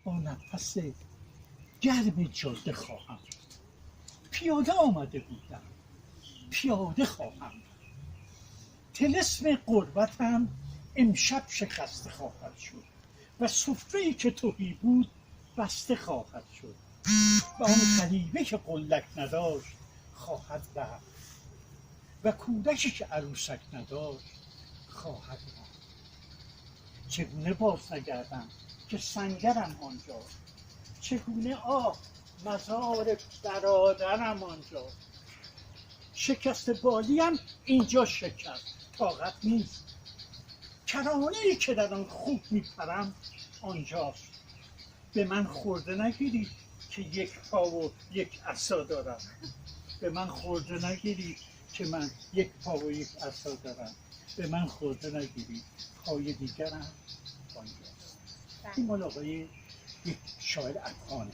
با نفس گرم جاده خواهم. پیاده آمده بودم، پیاده خواهم. طلسم غربتم امشب شکسته خواهد شد و سفره‌ای که تهی بود بسته خواهد شد و آن غریبه که قلک نداشت خواهد رفت و کودکی که عروسک نداشت خواهد رفت. چگونه باز نگردم که سنگرم آنجاست، چگونه مزار برادرم آنجاست. شکست بالیم اینجا شکست، طاقت نیست. کرانه‌ای که در آن خوب میپرم آنجاست. به من خورده نگیرید که یک پا و یک عصا دارم. به من خورده نگیرید که من یک پا و یک عصا دارم. به من خورده نگیرید، پای دیگرم آنجاست. این مال آقای یک شاعر افغانه.